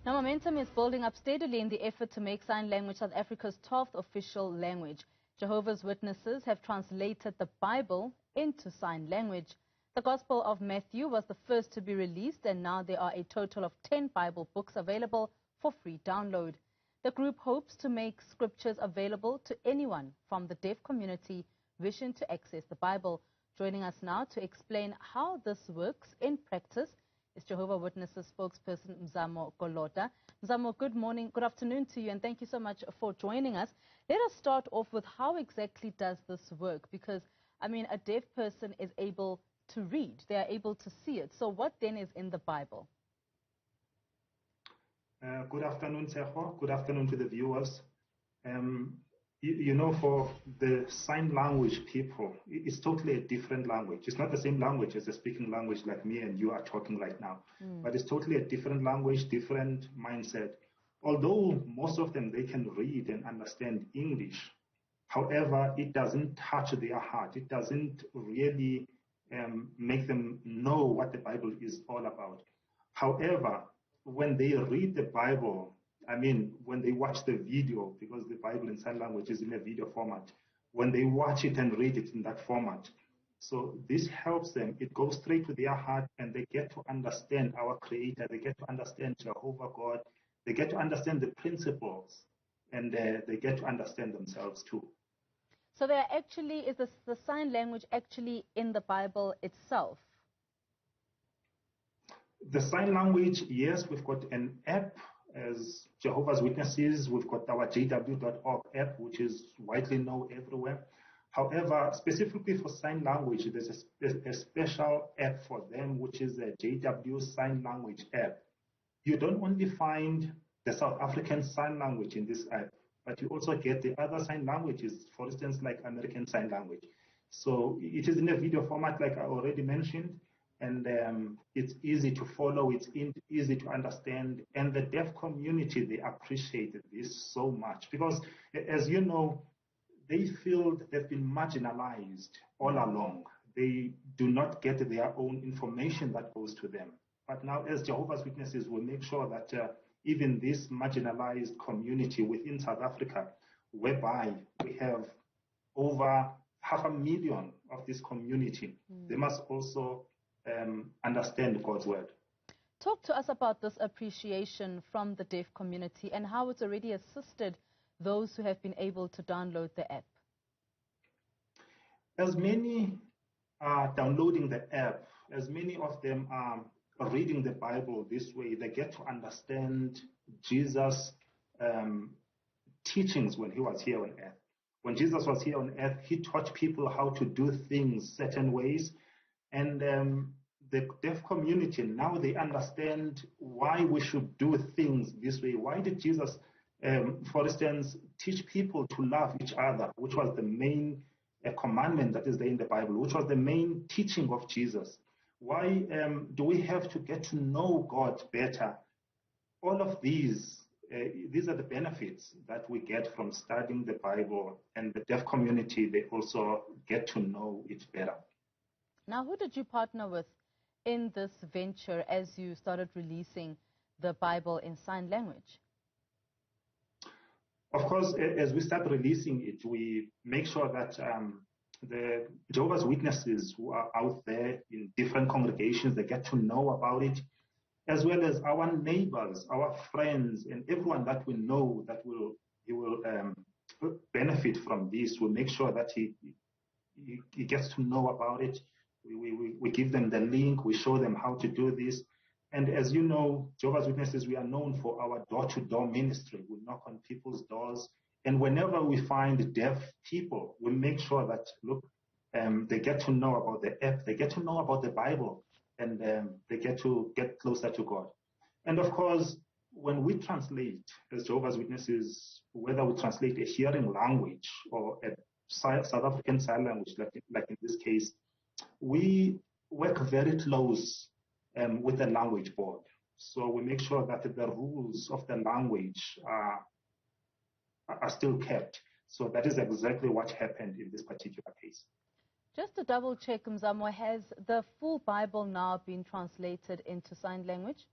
Now, momentum is building up steadily in the effort to make sign language South Africa's 12th official language. Jehovah's Witnesses have translated the Bible into sign language. The Gospel of Matthew was the first to be released, and now there are a total of 10 Bible books available for free download. The group hopes to make scriptures available to anyone from the deaf community wishing to access the Bible. Joining us now to explain how this works in practice is Jehovah's Witnesses spokesperson Mzamo Golota. Mzamo, good morning, good afternoon to you, and thank you so much for joining us. Let us start off with how exactly does this work? Because, I mean, a deaf person is able to read, they are able to see it. So what then is in the Bible? Good afternoon, Seho. Good afternoon to the viewers. You know, for the sign language people, it's totally a different language. It's not the same language as the speaking language like me and you are talking right now. But it's totally a different language, different mindset. Although most of them, they can read and understand English. However, it doesn't touch their heart. It doesn't really make them know what the Bible is all about. However, when they read the Bible, I mean, when they watch the video, because the Bible in sign language is in a video format, when they watch it and read it in that format, so this helps them. It goes straight to their heart, and they get to understand our Creator. They get to understand Jehovah God. They get to understand the principles, and they get to understand themselves too. So there actually is the sign language actually in the Bible itself? The sign language, yes, we've got an app as Jehovah's Witnesses. We've got our jw.org app, which is widely known everywhere. However, specifically for sign language, there's a special app for them, which is a JW Sign Language app. You don't only find the South African Sign Language in this app, but you also get the other sign languages, for instance, like American Sign Language. So it is in a video format, like I already mentioned, and it's easy to follow, it's easy to understand, and the deaf community, they appreciate this so much because, as you know, they feel they've been marginalized all along. They do not get their own information that goes to them. But now, as Jehovah's Witnesses, we make sure that even this marginalized community within South Africa, whereby we have over 500,000 of this community, they must also understand God's word. Talk to us about this appreciation from the deaf community and how it's already assisted those who have been able to download the app. As many are downloading the app, as many of them are reading the Bible this way, they get to understand Jesus' teachings when he was here on earth. When Jesus was here on earth, he taught people how to do things certain ways. And the deaf community, now they understand why we should do things this way. Why did Jesus, for instance, teach people to love each other, which was the main commandment that is there in the Bible, which was the main teaching of Jesus? Why do we have to get to know God better? All of these are the benefits that we get from studying the Bible, and the deaf community, they also get to know it better. Now, who did you partner with in this venture as you started releasing the Bible in sign language? Of course, as we start releasing it, we make sure that the Jehovah's Witnesses who are out there in different congregations, they get to know about it, as well as our neighbors, our friends, and everyone that we know that will benefit from this. We'll make sure that he gets to know about it. We give them the link, we show them how to do this. And as you know, Jehovah's Witnesses, we are known for our door-to-door ministry. We knock on people's doors. And whenever we find deaf people, we make sure that, look, they get to know about the app, they get to know about the Bible, and they get to get closer to God. And of course, when we translate as Jehovah's Witnesses, whether we translate a hearing language or a South African Sign Language, like in this case, we work very close with the language board. So we make sure that the rules of the language are still kept. So that is exactly what happened in this particular case. Just to double check, Mzamo, has the full Bible now been translated into sign language?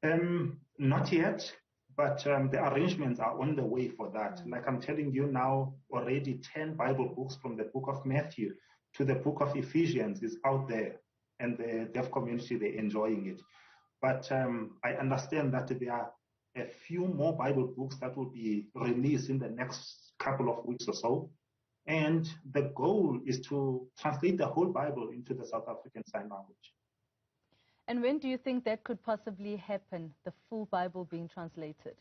Not yet, but the arrangements are on the way for that. Like I'm telling you now, already 10 Bible books from the book of Matthew to the book of Ephesians is out there, and the deaf community, they're enjoying it. But I understand that there are a few more Bible books that will be released in the next couple of weeks or so. And the goal is to translate the whole Bible into the South African Sign Language. And when do you think that could possibly happen, the full Bible being translated?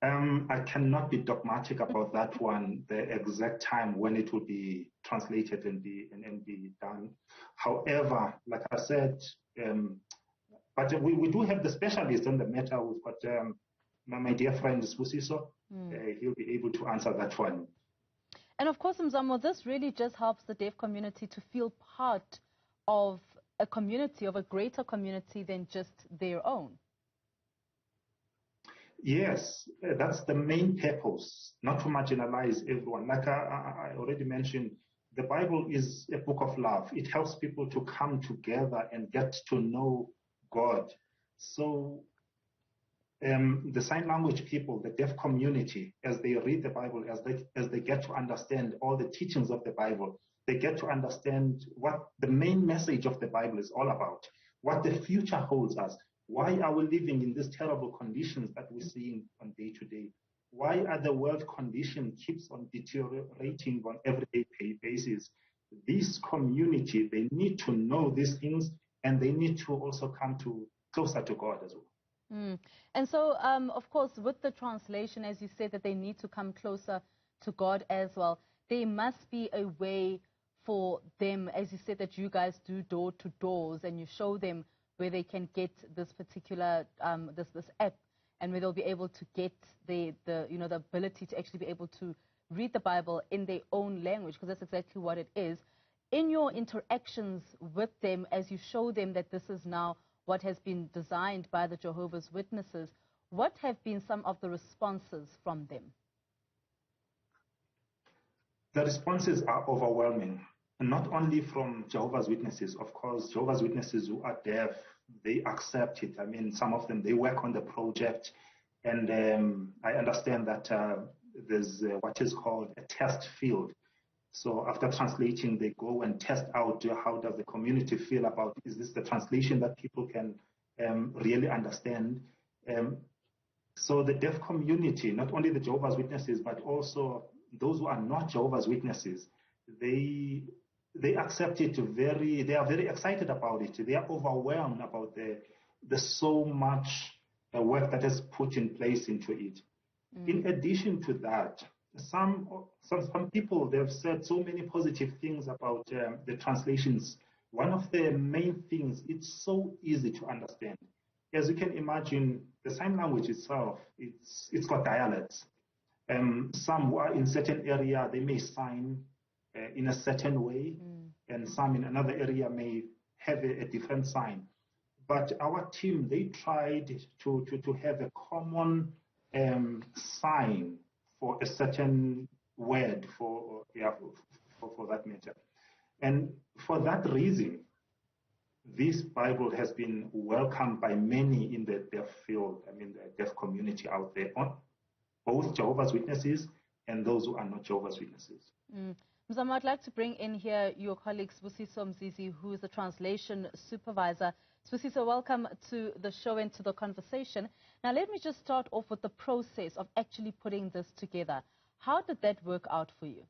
I cannot be dogmatic about that one, the exact time when it will be translated and be done. However, like I said, but we do have the specialist on the matter. We've got my dear friend Spusiso. He'll be able to answer that one. And of course, Mzamo, this really just helps the deaf community to feel part of a community, of a greater community than just their own. Yes, that's the main purpose, not to marginalize everyone. Like I already mentioned, the Bible is a book of love. It helps people to come together and get to know God. So the sign language people, the deaf community, as they read the Bible, as they get to understand all the teachings of the Bible, they get to understand what the main message of the Bible is all about, what the future holds us. Why are we living in these terrible conditions that we're seeing on day to day? Why are the world condition keeps on deteriorating on everyday basis? This community, they need to know these things, and they need to also come closer to God as well. And so, of course, with the translation, as you said, that they need to come closer to God as well, there must be a way for them, as you said, that you guys do door-to-doors, and you show them where they can get this particular this app, and where they'll be able to get the ability to actually be able to read the Bible in their own language, because that's exactly what it is. In your interactions with them, as you show them that this is now what has been designed by the Jehovah's Witnesses, what have been some of the responses from them? The responses are overwhelming. Not only from Jehovah's Witnesses, of course, Jehovah's Witnesses who are deaf, they accept it. I mean, some of them, they work on the project, and I understand that there's what is called a test field. So after translating, they go and test out how does the community feel about, is this the translation that people can really understand? So the deaf community, not only the Jehovah's Witnesses, but also those who are not Jehovah's Witnesses, they accept it they are very excited about it. They are overwhelmed about the so much work that is put in place into it. In addition to that, some people, they've said so many positive things about the translations. One of the main things, it's so easy to understand. As you can imagine, the sign language itself, it's got dialects. Some who are in certain area, they may sign in a certain way, and some in another area may have a different sign. But our team, they tried to have a common sign for a certain word for that matter. And for that reason, this Bible has been welcomed by many in the deaf field, I mean the deaf community out there, both Jehovah's Witnesses and those who are not Jehovah's Witnesses. Mzamo, I'd like to bring in here your colleague Spusiso Mzizi, who is the translation supervisor. Spusiso, welcome to the show and to the conversation. Now, let me just start off with the process of actually putting this together. How did that work out for you?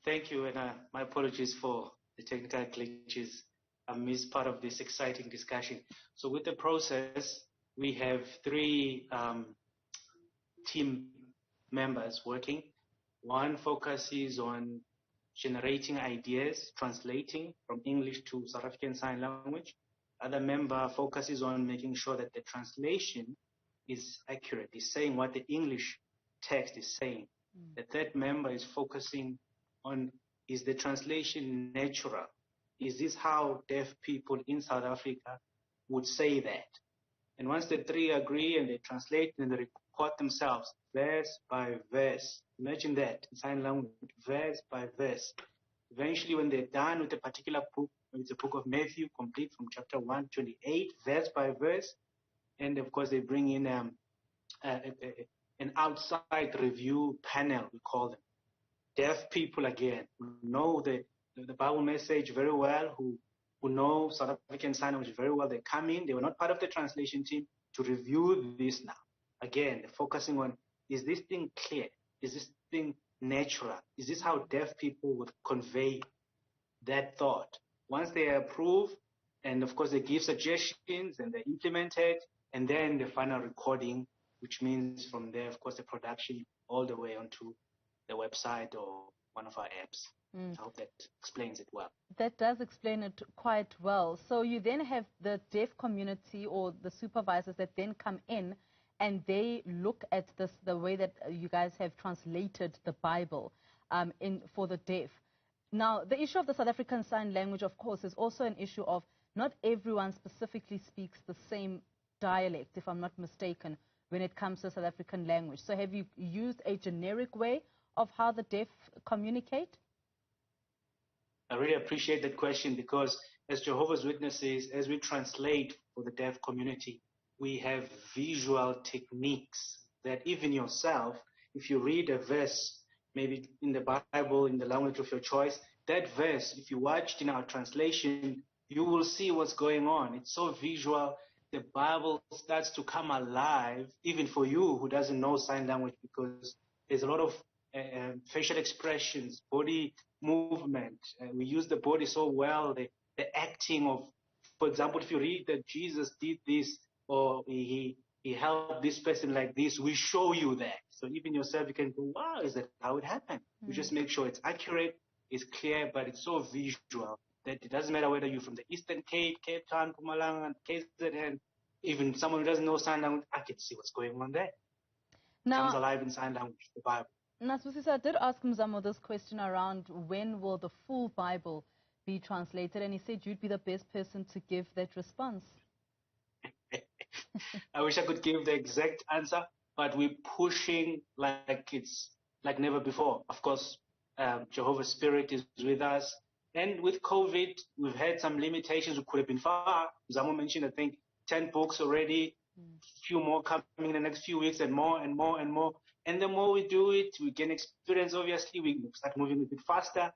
Thank you, and my apologies for the technical glitches. I missed part of this exciting discussion. So with the process, we have 3 team members working. One focuses on generating ideas, translating from English to South African Sign Language. Other member focuses on making sure that the translation is accurate, is saying what the English text is saying. The third member is focusing on, is the translation natural? Is this how deaf people in South Africa would say that? And once the 3 agree and they translate and they record themselves verse by verse, imagine that in sign language, verse by verse. Eventually, when they're done with a particular book, It's a book of Matthew, complete from chapter 128, verse by verse. And of course, they bring in an outside review panel, we call them. Deaf people, again, who know the Bible message very well, who know South African Sign Language very well. They come in, they were not part of the translation team, to review this now. Again, focusing on, is this thing clear? Is this thing natural? Is this how deaf people would convey that thought? Once they approve, and of course they give suggestions and they implement it, and then the final recording, which means from there, of course, the production all the way onto the website or one of our apps. I hope that explains it well. That does explain it quite well. So you then have the deaf community or the supervisors that then come in and they look at this, the way that you guys have translated the Bible for the deaf. Now, the issue of the South African Sign Language, of course, is also an issue of not everyone specifically speaks the same dialect, if I'm not mistaken, when it comes to South African language. So have you used a generic way of how the deaf communicate? I really appreciate that question, because as Jehovah's Witnesses, as we translate for the deaf community, we have visual techniques that even yourself, if you read a verse, maybe in the Bible, in the language of your choice, that verse, if you watched in our translation, you will see what's going on. It's so visual. The Bible starts to come alive, even for you who doesn't know sign language, because there's a lot of facial expressions, body movement. We use the body so well, the acting of, for example, if you read that Jesus did this, or he helped this person like this, we show you that. So even yourself, you can go, wow, is that how it happened? We just make sure it's accurate, it's clear, but it's so visual that it doesn't matter whether you're from the Eastern Cape, Cape Town, Mpumalanga, KZN, even someone who doesn't know sign language, I can see what's going on there. Now, it comes alive in sign language, the Bible. Now, I did ask Mzamo this question around when will the full Bible be translated, and he said you'd be the best person to give that response. I wish I could give the exact answer, but we're pushing like it's like never before. Of course, Jehovah's Spirit is with us. And with COVID, we've had some limitations. We could have been far. Mzamo mentioned, I think, 10 books already, few more coming in the next few weeks, and more and more and more. And the more we do it, we gain experience, obviously. We start moving a bit faster.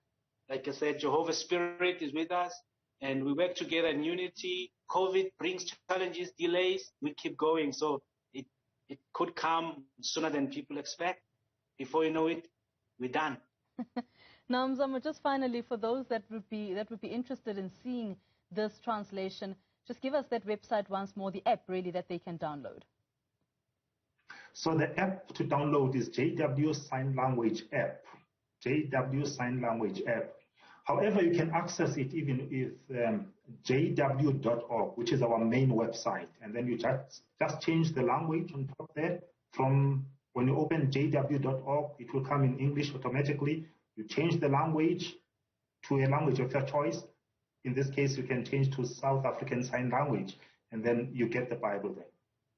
Like I said, Jehovah's Spirit is with us, and we work together in unity. COVID brings challenges, delays. We keep going. So it could come sooner than people expect. Before you know it, we're done. Now, Mzamo, just finally, for those that would be interested in seeing this translation, just give us that website once more, the app really that they can download. So the app to download is JW Sign Language app. JW Sign Language app. However, you can access it even with jw.org, which is our main website. And then you just change the language on top there. From when you open jw.org, it will come in English automatically. You change the language to a language of your choice. In this case, you can change to South African Sign Language, and then you get the Bible there.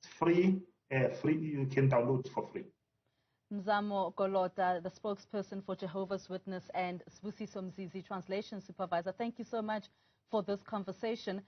It's free. You can download it for free. Mzamo Golota, the spokesperson for Jehovah's Witness, and Sbusiso Mzizi, translation supervisor, thank you so much for this conversation.